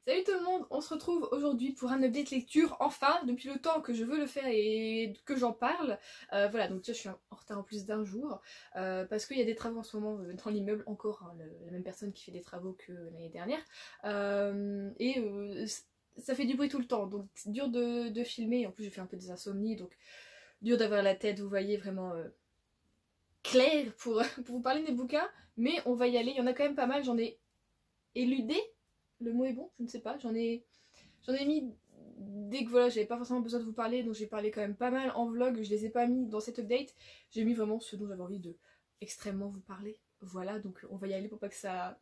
Salut tout le monde, on se retrouve aujourd'hui pour un update lecture, enfin, depuis le temps que je veux le faire et que j'en parle. Voilà, donc tu vois, je suis en retard en plus d'un jour, parce qu'il y a des travaux en ce moment dans l'immeuble, encore, hein, la même personne qui fait des travaux que l'année dernière. Ça fait du bruit tout le temps, donc c'est dur de filmer, en plus j'ai fait un peu des insomnies, donc dur d'avoir la tête, vous voyez, vraiment claire pour vous parler des bouquins, mais on va y aller, il y en a quand même pas mal, j'en ai éludé. Le mot est bon, je ne sais pas, j'en ai mis dès que voilà, j'avais pas forcément besoin de vous parler, donc j'ai parlé quand même pas mal en vlog, je les ai pas mis dans cet update, j'ai mis vraiment ce dont j'avais envie de extrêmement vous parler. Voilà, donc on va y aller pour pas que ça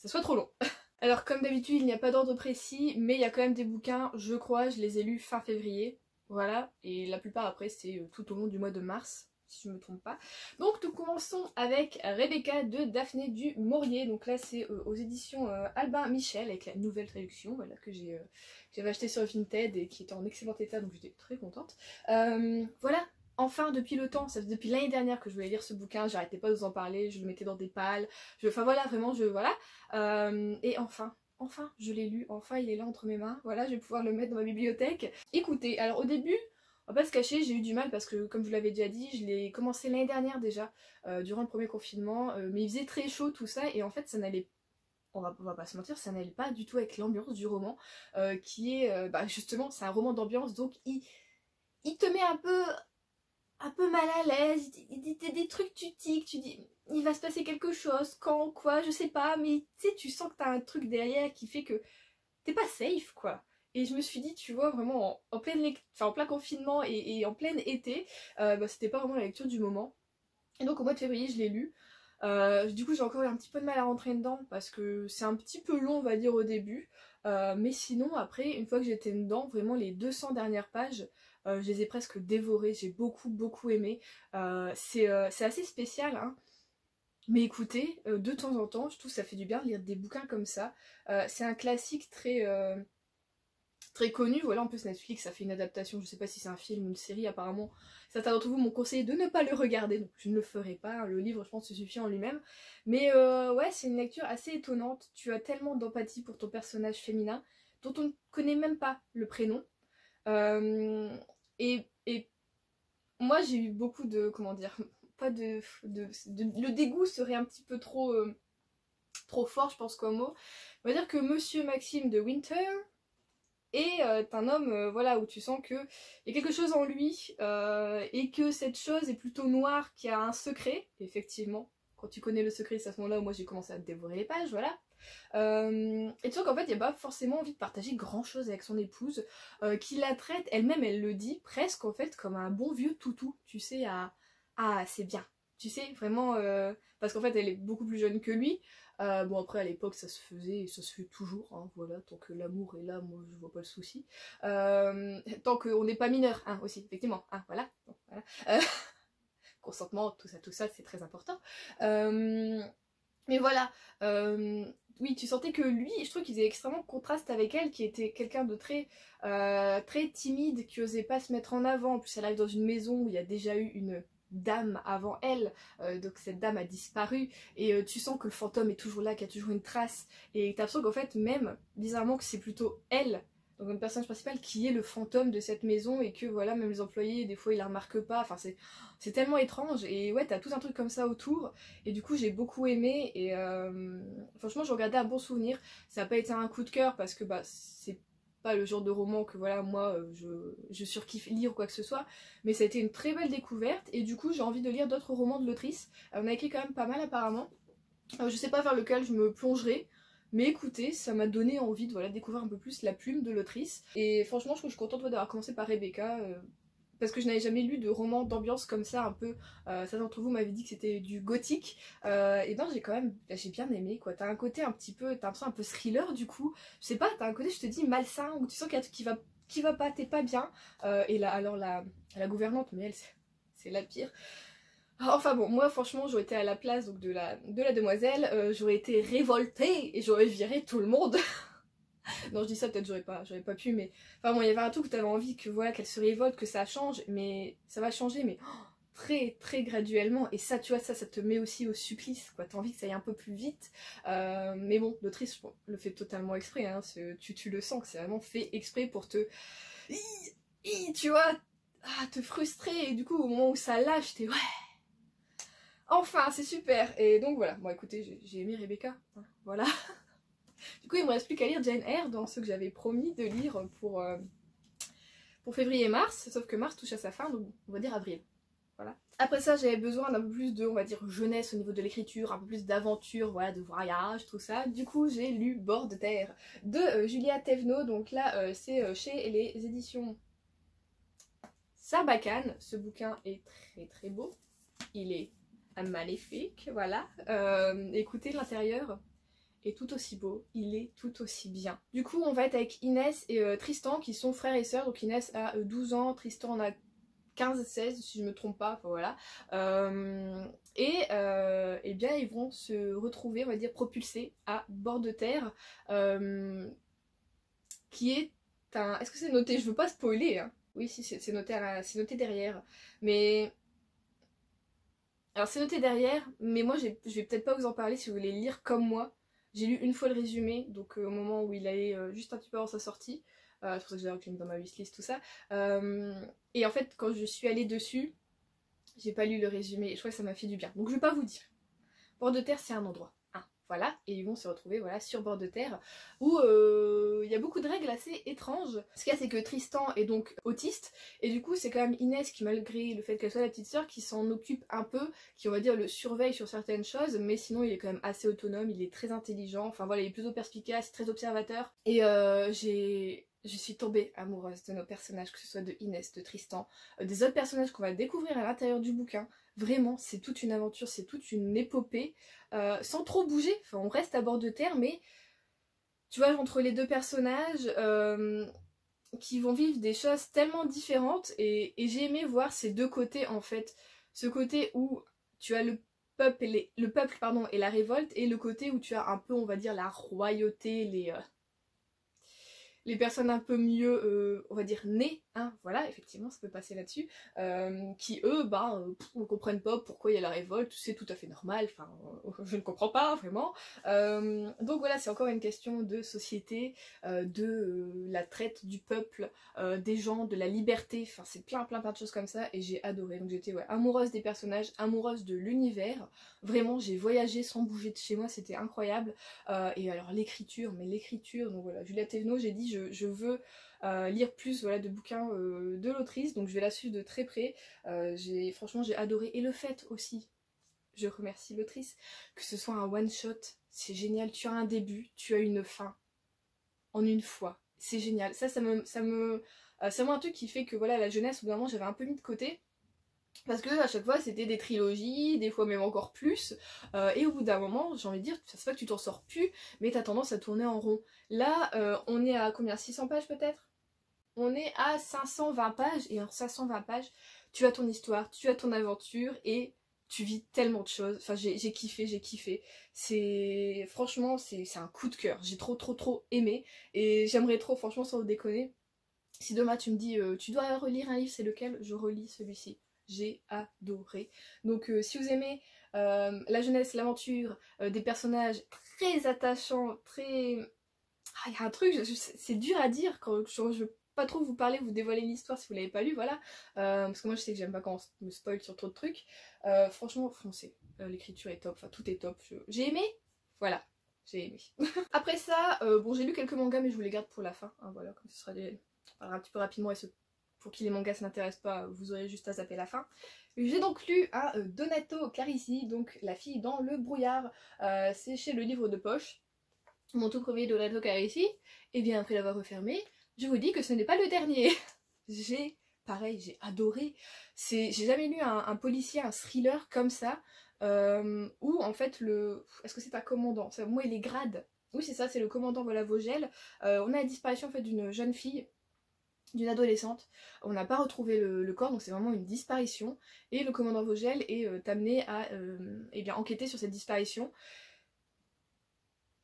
soit trop long. Alors comme d'habitude, il n'y a pas d'ordre précis, mais il y a quand même des bouquins, je crois, je les ai lus fin février, voilà, et la plupart après c'est tout au long du mois de mars, si je ne me trompe pas. Donc nous commençons avec Rebecca de Daphné du Maurier. Donc là c'est aux éditions Albin Michel avec la nouvelle traduction, voilà, que j'avais acheté sur Vinted et qui était en excellent état, donc j'étais très contente. Voilà, enfin depuis le temps, ça fait depuis l'année dernière que je voulais lire ce bouquin, j'arrêtais pas de vous en parler, je le mettais dans des pales, enfin voilà, vraiment voilà. Et enfin je l'ai lu, enfin il est là entre mes mains, voilà, je vais pouvoir le mettre dans ma bibliothèque. Écoutez, alors au début, on va pas se cacher, j'ai eu du mal parce que, comme je vous l'avais déjà dit, je l'ai commencé l'année dernière déjà, durant le premier confinement, mais il faisait très chaud tout ça, et en fait ça n'allait, on va pas se mentir, ça n'allait pas du tout avec l'ambiance du roman, qui est, justement, c'est un roman d'ambiance, donc il te met un peu mal à l'aise, il dit des trucs tu tiques, tu dis il va se passer quelque chose, quand, quoi, je sais pas, mais tu sais, tu sens que t'as un truc derrière qui fait que t'es pas safe quoi. Et je me suis dit, tu vois, vraiment en plein confinement et en plein été, c'était pas vraiment la lecture du moment. Et donc au mois de février, je l'ai lu. Du coup, j'ai encore eu un petit peu de mal à rentrer dedans parce que c'est un petit peu long, on va dire, au début. Mais sinon, après, une fois que j'étais dedans, vraiment les 200 dernières pages, je les ai presque dévorées. J'ai beaucoup aimé. C'est assez spécial, hein. Mais écoutez, de temps en temps, je trouve que ça fait du bien de lire des bouquins comme ça. C'est un classique très connu, voilà, en plus Netflix a fait une adaptation, je sais pas si c'est un film ou une série, apparemment certains d'entre vous m'ont conseillé de ne pas le regarder, donc je ne le ferai pas, le livre je pense se suffit en lui-même, mais ouais, c'est une lecture assez étonnante, tu as tellement d'empathie pour ton personnage féminin, dont on ne connaît même pas le prénom, et moi j'ai eu beaucoup de, comment dire, pas le dégoût serait un petit peu trop fort je pense comme mot, on va dire que Monsieur Maxime de Winter est un homme voilà, où tu sens qu'il y a quelque chose en lui et que cette chose est plutôt noire, qui a un secret, effectivement. Quand tu connais le secret, c'est à ce moment-là où moi j'ai commencé à dévorer les pages, voilà. Et tu sens qu'en fait il n'y a pas forcément envie de partager grand chose avec son épouse, qui la traite, elle-même elle le dit, presque en fait comme un bon vieux toutou, tu sais, ah c'est bien, tu sais, vraiment, parce qu'en fait elle est beaucoup plus jeune que lui. Bon après à l'époque ça se faisait et ça se fait toujours, hein, voilà, tant que l'amour est là, moi je vois pas le souci. Tant qu'on n'est pas mineur, hein, aussi, effectivement, hein, voilà. Bon, voilà. Consentement, tout ça c'est très important. Mais voilà, oui, tu sentais que lui, je trouve qu'il faisait extrêmement contraste avec elle, qui était quelqu'un de très timide, qui osait pas se mettre en avant. En plus, elle arrive dans une maison où il y a déjà eu une dame avant elle, donc cette dame a disparu, et tu sens que le fantôme est toujours là, qu'il y a toujours une trace, et t'as l'impression qu'en fait, même, bizarrement, que c'est plutôt elle, donc une personnage principale, qui est le fantôme de cette maison, et que voilà, même les employés, des fois, ils la remarquent pas, enfin, c'est tellement étrange, et ouais, t'as tout un truc comme ça autour, et du coup, j'ai beaucoup aimé, et franchement, je regardais un bon souvenir. Ça n'a pas été un coup de cœur, parce que bah, c'est pas le genre de roman que voilà, moi, je surkiffe lire ou quoi que ce soit, mais ça a été une très belle découverte, et du coup, j'ai envie de lire d'autres romans de l'autrice. On a écrit quand même pas mal, apparemment. Je sais pas vers lequel je me plongerai, mais écoutez, ça m'a donné envie de voilà, découvrir un peu plus la plume de l'autrice. Et franchement, je trouve que je suis contente d'avoir commencé par Rebecca, parce que je n'avais jamais lu de roman d'ambiance comme ça, un peu, certains d'entre vous m'avaient dit que c'était du gothique, et ben j'ai bien aimé quoi, t'as un côté un petit peu, t'as l'impression un peu thriller du coup, je sais pas, t'as un côté je te dis malsain, où tu sens qu'il y a un truc qui va pas, t'es pas bien, et là alors la gouvernante, mais elle c'est la pire. Enfin bon, moi franchement j'aurais été à la place donc, de la demoiselle, j'aurais été révoltée et j'aurais viré tout le monde. Non je dis ça, peut-être j'aurais pas pu, mais enfin bon, il y avait un truc où t'avais envie que voilà, qu'elle se révolte, que ça change, mais ça va changer, mais très très graduellement, et ça tu vois, ça te met aussi au supplice, quoi, t'as envie que ça aille un peu plus vite, mais bon, l'autrice le fait totalement exprès, hein, tu le sens que c'est vraiment fait exprès pour te... tu vois, te frustrer, et du coup au moment où ça lâche, t'es ouais, enfin c'est super, et donc voilà, bon écoutez, j'ai aimé Rebecca, hein, voilà. Du coup il me reste plus qu'à lire Jane Eyre dans ce que j'avais promis de lire pour février et mars, sauf que mars touche à sa fin, donc on va dire avril. Voilà. Après ça, j'avais besoin d'un peu plus de, on va dire, jeunesse au niveau de l'écriture, un peu plus d'aventure, voilà, de voyage, tout ça. Du coup, j'ai lu Bord de terre de Julia Thévenot, donc là, c'est chez les éditions Sarbacane. Ce bouquin est très très beau, il est maléfique, voilà. Écoutez, l'intérieur est tout aussi beau, il est tout aussi bien. Du coup, on va être avec Inès et Tristan, qui sont frères et sœurs, donc Inès a 12 ans, Tristan en a 15-16 si je me trompe pas, enfin voilà. Et bien ils vont se retrouver, on va dire, propulsés à bord de terre, qui est un... Est-ce que c'est noté? Je veux pas spoiler, hein. Oui, si, c'est noté, c'est noté derrière. Mais... Alors c'est noté derrière, mais moi je vais peut-être pas vous en parler si vous voulez lire comme moi. J'ai lu une fois le résumé, donc au moment où il allait juste un petit peu avant sa sortie. C'est pour ça que j'ai mis dans ma wishlist tout ça. Et en fait, quand je suis allée dessus, j'ai pas lu le résumé et je crois que ça m'a fait du bien. Donc je vais pas vous dire. Bord de terre, c'est un endroit. Hein, voilà, et ils vont se retrouver voilà, sur bord de terre où il y a beaucoup de règles assez étranges. Ce qu'il y a, c'est que Tristan est donc autiste et du coup, c'est quand même Inès qui, malgré le fait qu'elle soit la petite sœur, qui s'en occupe un peu, qui on va dire le surveille sur certaines choses, mais sinon il est quand même assez autonome, il est très intelligent, enfin voilà, il est plutôt perspicace, très observateur. Et je suis tombée amoureuse de nos personnages, que ce soit de Inès, de Tristan, des autres personnages qu'on va découvrir à l'intérieur du bouquin. Vraiment, c'est toute une aventure, c'est toute une épopée, sans trop bouger. Enfin, on reste à bord de terre, mais tu vois, entre les deux personnages qui vont vivre des choses tellement différentes, et j'ai aimé voir ces deux côtés en fait. Ce côté où tu as le peuple, pardon, et la révolte, et le côté où tu as un peu, on va dire, la royauté, les personnes un peu mieux, on va dire, nées, hein, voilà, effectivement, ça peut passer là-dessus, qui eux, ne comprennent pas pourquoi il y a la révolte, c'est tout à fait normal, enfin, je ne comprends pas, vraiment. Donc voilà, c'est encore une question de société, de la traite du peuple, des gens, de la liberté, enfin, c'est plein de choses comme ça, et j'ai adoré. Donc j'étais amoureuse des personnages, amoureuse de l'univers, vraiment, j'ai voyagé sans bouger de chez moi, c'était incroyable. Et alors l'écriture, donc voilà, Julia Thévenot, j'ai dit je veux lire plus voilà, de bouquins de l'autrice, donc je vais la suivre de très près. Franchement j'ai adoré, et le fait aussi, je remercie l'autrice, que ce soit un one shot, c'est génial, tu as un début, tu as une fin, en une fois, c'est génial. C'est vraiment un truc qui fait que voilà, la jeunesse, au bout d'un moment j'avais un peu mis de côté, parce que à chaque fois c'était des trilogies, des fois même encore plus, et au bout d'un moment, j'ai envie de dire, ça se fait que tu t'en sors plus, mais t'as tendance à tourner en rond. Là, on est à combien, 600 pages peut-être? On est à 520 pages, et en 520 pages, tu as ton histoire, tu as ton aventure, et tu vis tellement de choses. Enfin, j'ai kiffé. Franchement, c'est un coup de cœur. J'ai trop aimé, et j'aimerais trop, franchement, sans vous déconner, si demain tu me dis, tu dois relire un livre, c'est lequel? Je relis celui-ci. J'ai adoré. Donc si vous aimez la jeunesse, l'aventure, des personnages très attachants, très... Ah, il y a un truc, c'est dur à dire quand je veux pas trop vous parler, vous dévoiler l'histoire si vous l'avez pas lu, voilà. Parce que moi je sais que j'aime pas quand on me spoil sur trop de trucs. Franchement, foncez. L'écriture est top, enfin tout est top. J'ai aimé, voilà, j'ai aimé. Après ça, bon j'ai lu quelques mangas mais je vous les garde pour la fin, hein, voilà, comme ce sera des... Alors, un petit peu rapidement, pour qui les mangas ne s'intéressent pas, vous aurez juste à zapper la fin. J'ai donc lu un Donato Carisi, donc La fille dans le brouillard. C'est chez le livre de poche. Mon tout premier Donato Carisi. Et bien après l'avoir refermé, je vous dis que ce n'est pas le dernier. Pareil, j'ai adoré. J'ai jamais lu un policier, un thriller comme ça, où en fait Est-ce que c'est un commandant? Moi, il est grade. Oui, c'est ça, c'est le commandant, voilà, Vogel. On a la disparition en fait d'une jeune fille, d'une adolescente. On n'a pas retrouvé le corps, donc c'est vraiment une disparition. Et le commandant Vogel est amené à eh bien, enquêter sur cette disparition.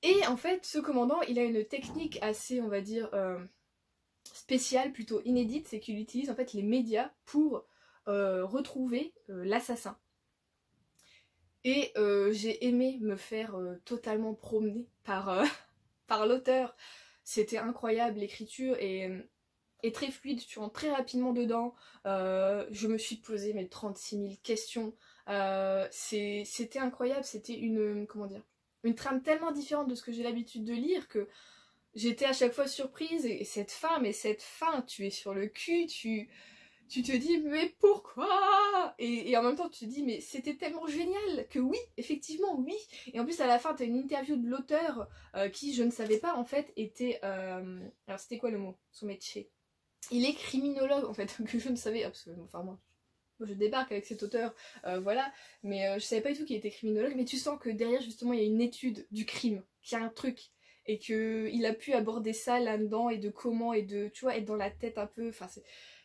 Et en fait, ce commandant, il a une technique assez, on va dire, spéciale, plutôt inédite, c'est qu'il utilise en fait les médias pour retrouver l'assassin. Et j'ai aimé me faire totalement promener par, par l'auteur. C'était incroyable, l'écriture est très fluide, tu rentres très rapidement dedans. Je me suis posé mes 36 000 questions. C'était incroyable, c'était comment dire, une trame tellement différente de ce que j'ai l'habitude de lire que j'étais à chaque fois surprise. Et cette fin, tu es sur le cul, tu te dis mais pourquoi, et en même temps tu te dis mais c'était tellement génial que oui, effectivement oui. Et en plus à la fin t'as une interview de l'auteur qui, je ne savais pas en fait, était alors c'était quoi le mot, son métier, il est criminologue en fait, que je ne savais absolument, enfin moi je débarque avec cet auteur, voilà, mais je savais pas du tout qu'il était criminologue. Mais tu sens que derrière justement il y a une étude du crime, qu'il y a un truc, et qu'il a pu aborder ça là-dedans, et de comment, et de, tu vois, être dans la tête un peu, enfin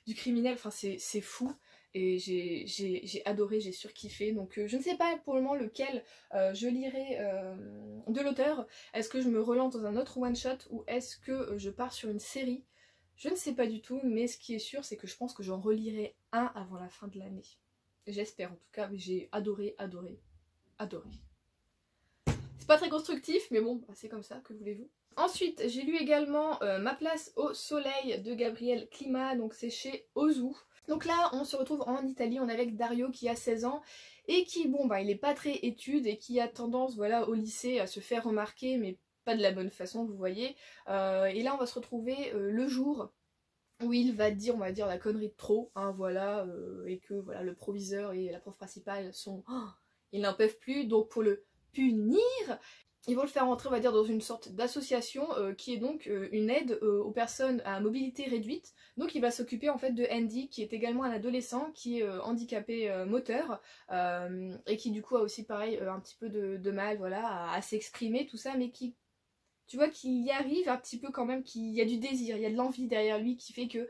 du criminel, enfin c'est fou. Et j'ai adoré, j'ai surkiffé. Donc je ne sais pas pour le moment lequel je lirai de l'auteur. Est-ce que je me relance dans un autre one-shot, ou est-ce que je pars sur une série? Je ne sais pas du tout, mais ce qui est sûr, c'est que je pense que j'en relirai un avant la fin de l'année. J'espère en tout cas, mais j'ai adoré, adoré, adoré. C'est pas très constructif, mais bon, c'est comme ça, que voulez-vous. Ensuite, j'ai lu également Ma place au soleil de Gabriel Klima, donc c'est chez Ozu. Donc là, on se retrouve en Italie, on est avec Dario qui a 16 ans et qui, bon, bah, il est pas très étude et qui a tendance, voilà, au lycée à se faire remarquer, mais pas de la bonne façon, vous voyez. Et là, on va se retrouver le jour où il va dire, on va dire, la connerie de trop, hein, voilà, et que, voilà, le proviseur et la prof principale sont... Oh, ils n'en peuvent plus, donc pour le punir, ils vont le faire entrer, on va dire, dans une sorte d'association qui est donc une aide aux personnes à mobilité réduite. Donc il va s'occuper en fait de Andy, qui est également un adolescent qui est handicapé moteur, et qui du coup a aussi pareil un petit peu de mal, voilà, à s'exprimer, tout ça, mais qui, tu vois, qu'il y arrive un petit peu quand même, qu'il y a du désir, il y a de l'envie derrière lui qui fait que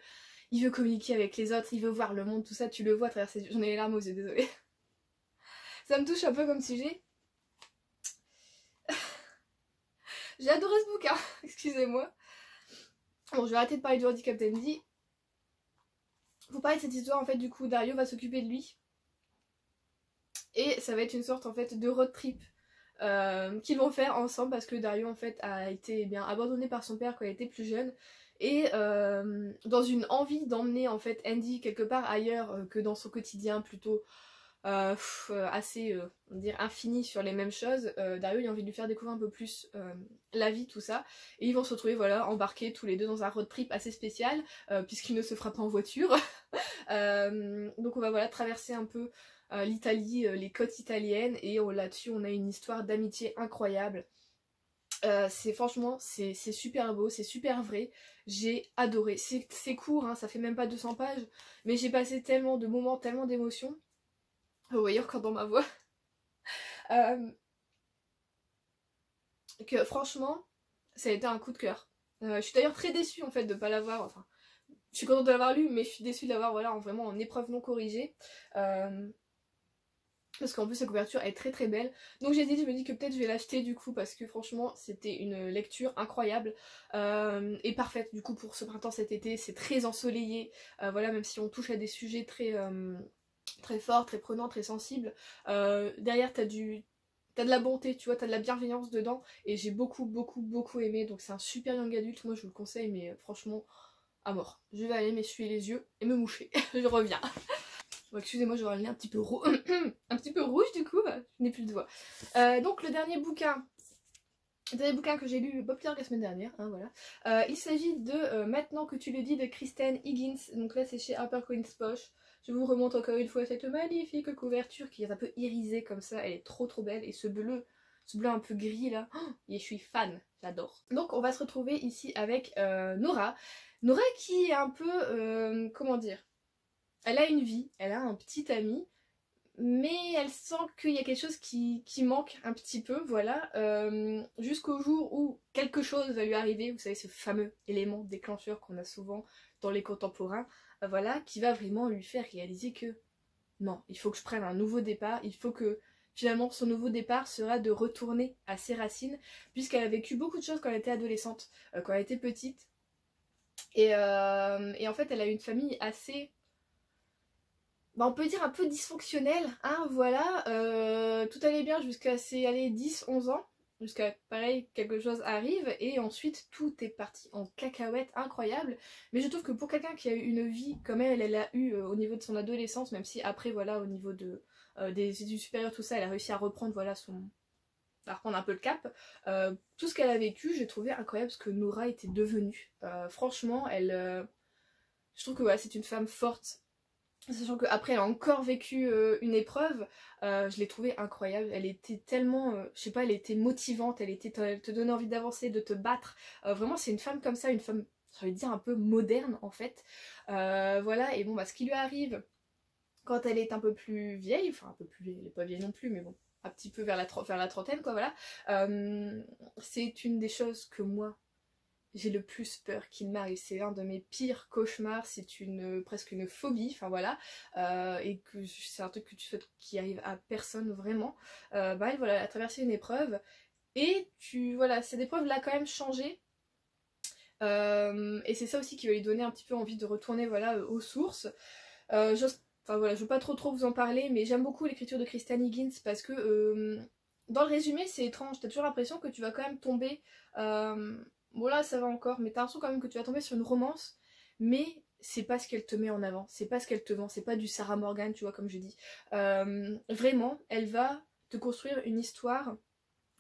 il veut communiquer avec les autres, il veut voir le monde, tout ça, tu le vois à travers ses yeux. J'en ai les larmes aux yeux, désolée. Ça me touche un peu comme sujet. J'ai adoré ce bouquin, excusez-moi. Bon, je vais arrêter de parler du handicap d'Andy. Faut parler de cette histoire, en fait, du coup, Dario va s'occuper de lui. Et ça va être une sorte, en fait, de road trip qu'ils vont faire ensemble, parce que Dario, en fait, a été abandonné par son père quand il était plus jeune. Et dans une envie d'emmener, en fait, Andy quelque part ailleurs que dans son quotidien plutôt... assez on va dire infini sur les mêmes choses, Dario il a envie de lui faire découvrir un peu plus la vie, tout ça, et ils vont se retrouver, voilà, embarqués tous les deux dans un road trip assez spécial, puisqu'il ne se fera pas en voiture. Donc on va, voilà, traverser un peu l'Italie, les côtes italiennes, et là-dessus on a une histoire d'amitié incroyable. C'est franchement, c'est super beau, c'est super vrai, j'ai adoré. C'est court, hein, ça fait même pas 200 pages, mais j'ai passé tellement de moments, tellement d'émotions. Vous voyez encore dans ma voix. Que franchement, ça a été un coup de cœur. Je suis d'ailleurs très déçue en fait de ne pas l'avoir. Enfin, je suis contente de l'avoir lu, mais je suis déçue de l'avoir, voilà, vraiment en épreuve non corrigée. Parce qu'en plus sa couverture est très très belle. Donc j'ai dit, je me dis que peut-être je vais l'acheter du coup, parce que franchement c'était une lecture incroyable et parfaite du coup pour ce printemps, cet été. C'est très ensoleillé, voilà, même si on touche à des sujets très... très fort, très prenant, très sensible. Derrière t'as de la bonté, tu vois, t'as de la bienveillance dedans, et j'ai beaucoup beaucoup beaucoup aimé. Donc c'est un super young adulte, moi je vous le conseille, mais franchement à mort. Je vais aller m'essuyer les yeux et me moucher. Je reviens. Bon, excusez-moi, j'aurai le nez un petit peu un petit peu rouge du coup, je n'ai plus de voix. Donc le dernier bouquin que j'ai lu, Bob Clark la semaine dernière, hein, voilà. Il s'agit de Maintenant que tu le dis de Kristen Higgins. Donc là c'est chez HarperCollins Poche. Je vous remonte encore une fois cette magnifique couverture qui est un peu irisée comme ça, elle est trop trop belle. Et ce bleu un peu gris là, oh, et je suis fan, j'adore. Donc on va se retrouver ici avec Nora. Nora qui est un peu, comment dire, elle a une vie, elle a un petit ami, mais elle sent qu'il y a quelque chose qui manque un petit peu, voilà, jusqu'au jour où quelque chose va lui arriver, vous savez, ce fameux élément déclencheur qu'on a souvent dans les contemporains, voilà, qui va vraiment lui faire réaliser que non, il faut que je prenne un nouveau départ, il faut que finalement son nouveau départ sera de retourner à ses racines, puisqu'elle a vécu beaucoup de choses quand elle était adolescente, quand elle était petite, et en fait elle a une famille assez... bah, on peut dire un peu dysfonctionnelle, hein, voilà. Tout allait bien jusqu'à ses 10-11 ans, jusqu'à pareil quelque chose arrive et ensuite tout est parti en cacahuète incroyable. Mais je trouve que pour quelqu'un qui a eu une vie comme elle a eu au niveau de son adolescence, même si après voilà au niveau des études supérieures tout ça, elle a réussi à reprendre voilà à reprendre un peu le cap. Tout ce qu'elle a vécu, j'ai trouvé incroyable ce que Nora était devenue. Franchement, je trouve que voilà, c'est une femme forte. Sachant qu'après elle a encore vécu une épreuve, je l'ai trouvée incroyable. Elle était tellement, je sais pas, elle était motivante, elle te donnait envie d'avancer, de te battre. Vraiment c'est une femme comme ça, une femme, j'ai envie de dire un peu moderne en fait. Voilà, et bon bah ce qui lui arrive quand elle est un peu plus vieille, enfin un peu plus vieille, elle est pas vieille non plus, mais bon, un petit peu vers la trentaine quoi, voilà. C'est une des choses que moi j'ai le plus peur qu'il m'arrive, c'est un de mes pires cauchemars, c'est presque une phobie, enfin voilà, et que c'est un truc que tu souhaites qui arrive à personne vraiment. Bah elle, voilà, elle a traversé une épreuve, et voilà, cette épreuve l'a quand même changé, et c'est ça aussi qui va lui donner un petit peu envie de retourner voilà, aux sources. Enfin voilà, je veux pas trop vous en parler, mais j'aime beaucoup l'écriture de Christian Higgins parce que dans le résumé c'est étrange, t'as toujours l'impression que tu vas quand même tomber... Bon là ça va encore, mais t'as l'impression quand même que tu vas tomber sur une romance, mais c'est pas ce qu'elle te met en avant, c'est pas ce qu'elle te vend, c'est pas du Sarah Morgan, tu vois, comme je dis. Vraiment, elle va te construire une histoire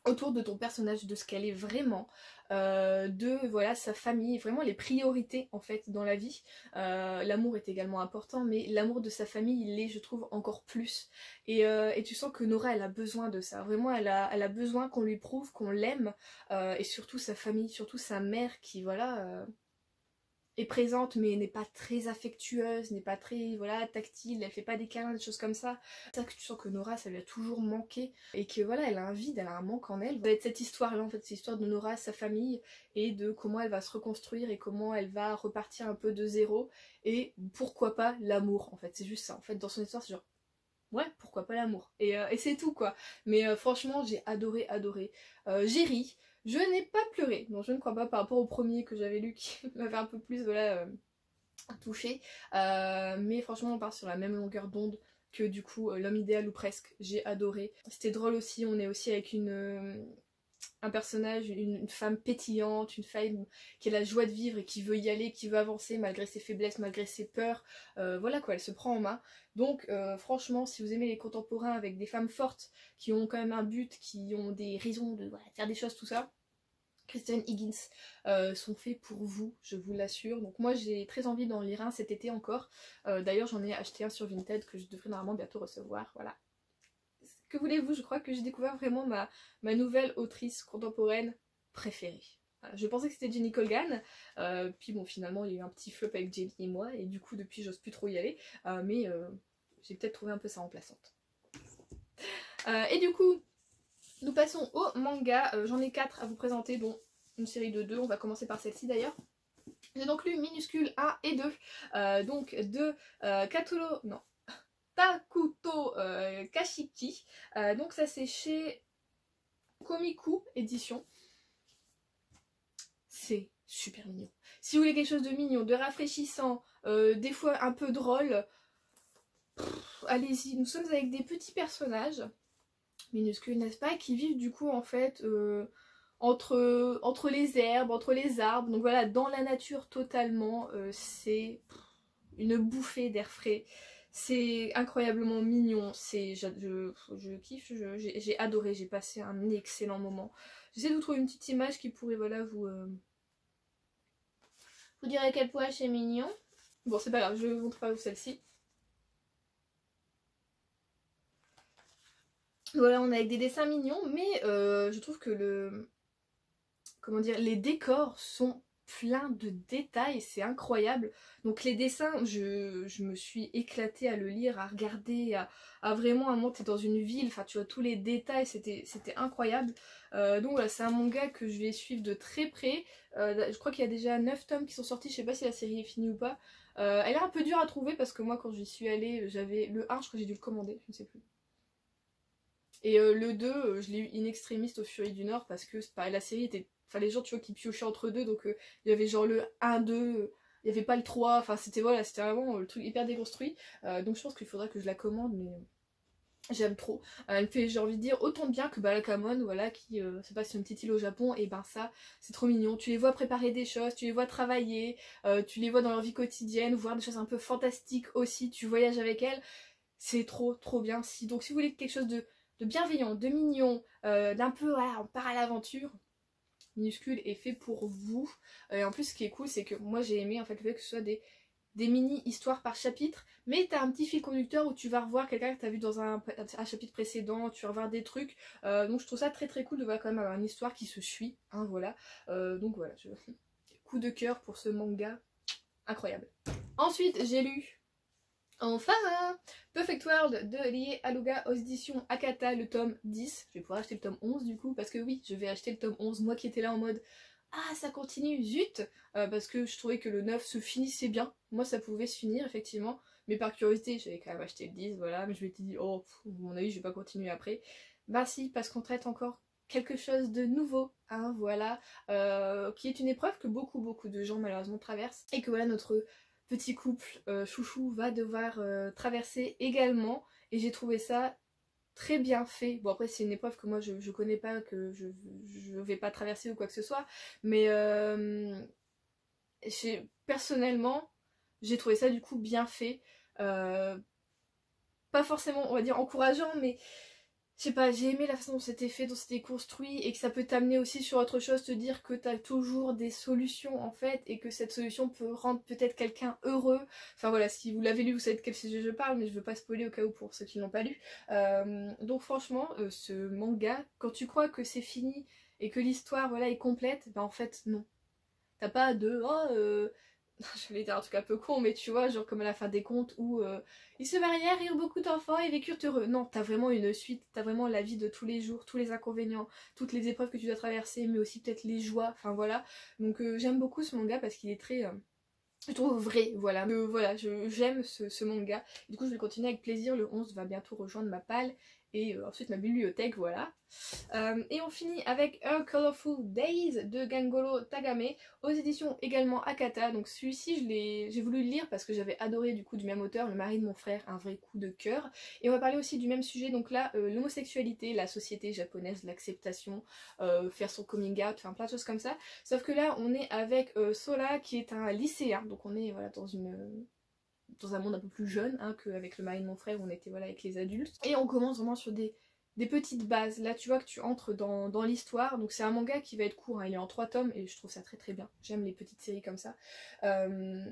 autour de ton personnage, de ce qu'elle est vraiment, de voilà sa famille, vraiment les priorités en fait dans la vie. L'amour est également important, mais l'amour de sa famille il l'est je trouve encore plus. Et tu sens que Nora elle a besoin de ça, vraiment elle a besoin qu'on lui prouve qu'on l'aime, et surtout sa famille, surtout sa mère qui voilà... est présente mais n'est pas très affectueuse, n'est pas très voilà tactile, elle fait pas des câlins, des choses comme ça. C'est ça que tu sens que Nora ça lui a toujours manqué et que voilà elle a un vide, elle a un manque en elle. Ça va être cette histoire là en fait, cette histoire de Nora, sa famille et de comment elle va se reconstruire et comment elle va repartir un peu de zéro et pourquoi pas l'amour en fait, c'est juste ça en fait dans son histoire c'est genre ouais pourquoi pas l'amour et c'est tout quoi. Mais franchement j'ai adoré, j'ai ri. Je n'ai pas pleuré, non je ne crois pas par rapport au premier que j'avais lu qui m'avait un peu plus voilà, touchée. Mais franchement on part sur la même longueur d'onde que du coup l'homme idéal ou presque, j'ai adoré. C'était drôle aussi, on est aussi avec un personnage, une femme pétillante, une femme qui a la joie de vivre et qui veut y aller, qui veut avancer malgré ses faiblesses, malgré ses peurs. Voilà quoi, elle se prend en main. Donc franchement, si vous aimez les contemporains avec des femmes fortes, qui ont quand même un but, qui ont des raisons de voilà, faire des choses, tout ça, Christian Higgins sont faits pour vous, je vous l'assure. Donc moi j'ai très envie d'en lire un cet été encore. D'ailleurs j'en ai acheté un sur Vinted que je devrais normalement bientôt recevoir, voilà. Que voulez-vous, je crois que j'ai découvert vraiment ma nouvelle autrice contemporaine préférée. Voilà, je pensais que c'était Jenny Colgan, puis bon finalement il y a eu un petit flop avec Jenny et moi, et du coup depuis j'ose plus trop y aller, mais j'ai peut-être trouvé un peu sa remplaçante. Et du coup, nous passons au manga, j'en ai 4 à vous présenter, dont une série de 2, on va commencer par celle-ci d'ailleurs. J'ai donc lu Minuscule 1 et 2, donc de Takuto Kashiki. Donc ça c'est chez Komiku édition. C'est super mignon. Si vous voulez quelque chose de mignon, de rafraîchissant, des fois un peu drôle, allez-y. Nous sommes avec des petits personnages minuscules, n'est-ce pas, qui vivent du coup en fait entre les herbes, entre les arbres. Donc voilà, dans la nature totalement. C'est une bouffée d'air frais. C'est incroyablement mignon, je kiffe, j'ai adoré, j'ai passé un excellent moment. J'essaie de vous trouver une petite image qui pourrait voilà vous dire à quel point c'est mignon. Bon c'est pas grave, je vous montre pas celle-ci. Voilà, on est avec des dessins mignons, mais je trouve que comment dire, les décors sont plein de détails, c'est incroyable. Donc les dessins, je me suis éclatée à le lire, à regarder, à vraiment à monter dans une ville, enfin tu vois tous les détails, c'était incroyable. Donc voilà, c'est un manga que je vais suivre de très près. Je crois qu'il y a déjà 9 tomes qui sont sortis, je sais pas si la série est finie ou pas. Elle est un peu dure à trouver parce que moi quand j'y suis allée, j'avais le 1, je crois que j'ai dû le commander, je ne sais plus. Et le 2, je l'ai eu in extremis au Fury du Nord parce que pareil, la série était... Enfin les gens tu vois qui piochaient entre deux, donc il y avait genre le 1, 2, il n'y avait pas le 3, enfin c'était voilà, c'était vraiment le truc hyper déconstruit. Donc je pense qu'il faudra que je la commande, mais j'aime trop. Elle me fait, j'ai envie de dire, autant de bien que Balakamon, voilà, qui se passe sur une petite île au Japon, et ben ça, c'est trop mignon. Tu les vois préparer des choses, tu les vois travailler, tu les vois dans leur vie quotidienne, voir des choses un peu fantastiques aussi, tu voyages avec elles. C'est trop trop bien. Donc si vous voulez quelque chose de bienveillant, de mignon, d'un peu, voilà, on part à l'aventure, minuscule et fait pour vous. Et en plus ce qui est cool c'est que moi j'ai aimé en fait le fait que ce soit des mini-histoires par chapitre, mais t'as un petit fil conducteur où tu vas revoir quelqu'un que t'as vu dans un chapitre précédent, tu vas revoir des trucs, donc je trouve ça très très cool de voir quand même avoir une histoire qui se suit, hein, voilà. Donc voilà, coup de cœur pour ce manga, incroyable. Ensuite j'ai lu enfin Perfect World de Rie Aluga aux éditions Akata, le tome 10. Je vais pouvoir acheter le tome 11 du coup, parce que oui, je vais acheter le tome 11, moi qui étais là en mode ah ça continue, zut, parce que je trouvais que le 9 se finissait bien, moi ça pouvait se finir effectivement, mais par curiosité j'avais quand même acheté le 10, voilà, mais je m'étais dit oh, à mon avis je vais pas continuer après. Bah si, parce qu'on traite encore quelque chose de nouveau, hein, voilà, qui est une épreuve que beaucoup de gens malheureusement traversent, et que voilà notre petit couple chouchou va devoir traverser également, et j'ai trouvé ça très bien fait. Bon après c'est une épreuve que moi je connais pas, que je vais pas traverser ou quoi que ce soit, mais personnellement j'ai trouvé ça du coup bien fait, pas forcément on va dire encourageant, mais je sais pas, j'ai aimé la façon dont c'était fait, dont c'était construit, et que ça peut t'amener aussi sur autre chose, te dire que t'as toujours des solutions en fait, et que cette solution peut rendre peut-être quelqu'un heureux. Enfin voilà, si vous l'avez lu, vous savez de quel sujet je parle, mais je veux pas spoiler au cas où pour ceux qui l'ont pas lu. Donc franchement, ce manga, quand tu crois que c'est fini et que l'histoire voilà est complète, bah en fait non. T'as pas de j'allais dire un truc un peu con, mais tu vois, genre comme à la fin des contes où ils se marièrent, eurent beaucoup d'enfants et vécurent heureux. Non, t'as vraiment une suite, t'as vraiment la vie de tous les jours, tous les inconvénients, toutes les épreuves que tu dois traverser, mais aussi peut-être les joies, enfin voilà. Donc j'aime beaucoup ce manga parce qu'il est très, je trouve vrai, voilà. Voilà, j'aime ce manga. Du coup, je vais continuer avec plaisir, le 11 va bientôt rejoindre ma palle. Et ensuite ma bibliothèque, voilà. Et on finit avec A Colorful Days de Gangoro Tagame, aux éditions également Akata. Donc celui-ci, j'ai voulu le lire parce que j'avais adoré du coup du même auteur, le mari de mon frère, un vrai coup de cœur. Et on va parler aussi du même sujet, donc là, l'homosexualité, la société japonaise, l'acceptation, faire son coming out, enfin plein de choses comme ça. Sauf que là, on est avec Sola qui est un lycéen, donc on est voilà, dans un monde un peu plus jeune hein, qu'avec le mari de mon frère où on était voilà, avec les adultes. Et on commence vraiment sur des petites bases. Là tu vois que tu entres dans l'histoire. Donc c'est un manga qui va être court, hein. Il est en 3 tomes et je trouve ça très très bien. J'aime les petites séries comme ça.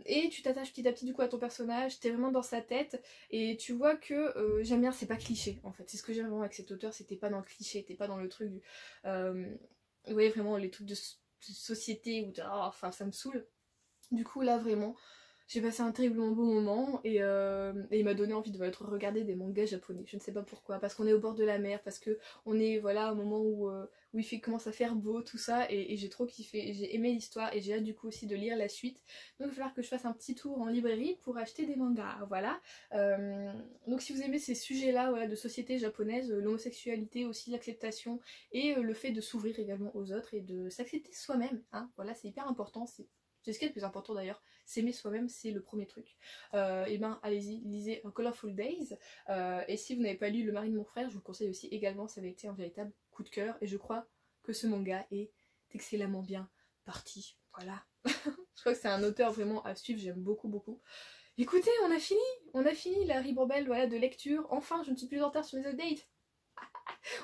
Et tu t'attaches petit à petit du coup à ton personnage, t'es vraiment dans sa tête et tu vois que j'aime bien, c'est pas cliché en fait. C'est ce que j'aime vraiment avec cet auteur, c'était pas dans le cliché, t'es pas dans le truc du... vous voyez vraiment les trucs de société où enfin ça me saoule. Du coup là vraiment... J'ai passé un terriblement beau moment et il m'a donné envie de regarder des mangas japonais. Je ne sais pas pourquoi, parce qu'on est au bord de la mer, parce que on est voilà au moment où commence à faire beau, tout ça, et j'ai trop kiffé. J'ai aimé l'histoire et j'ai hâte du coup aussi de lire la suite. Donc il va falloir que je fasse un petit tour en librairie pour acheter des mangas, voilà. Donc si vous aimez ces sujets-là voilà, de société japonaise, l'homosexualité aussi, l'acceptation et le fait de s'ouvrir également aux autres et de s'accepter soi-même, hein, voilà, c'est hyper important, c'est ce qui est le plus important d'ailleurs, s'aimer soi-même c'est le premier truc. Et ben allez-y, lisez Colorful Days, et si vous n'avez pas lu Le mari de mon frère, je vous le conseille aussi également, ça avait été un véritable coup de cœur, et je crois que ce manga est excellemment bien parti, voilà. Je crois que c'est un auteur vraiment à suivre, j'aime beaucoup. Écoutez, on a fini la ribambelle voilà, de lecture, enfin je ne suis plus en retard sur les updates.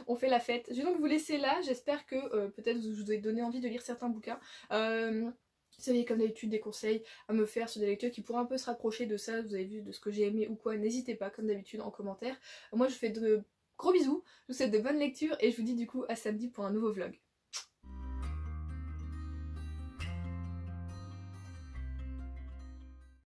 On fait la fête. Je vais donc vous laisser là, j'espère que peut-être je vous ai donné envie de lire certains bouquins. Si vous avez comme d'habitude des conseils à me faire sur des lectures qui pourraient un peu se rapprocher de ça, vous avez vu de ce que j'ai aimé ou quoi, n'hésitez pas comme d'habitude en commentaire. Moi je vous fais de gros bisous, je vous souhaite de bonnes lectures et je vous dis du coup à samedi pour un nouveau vlog.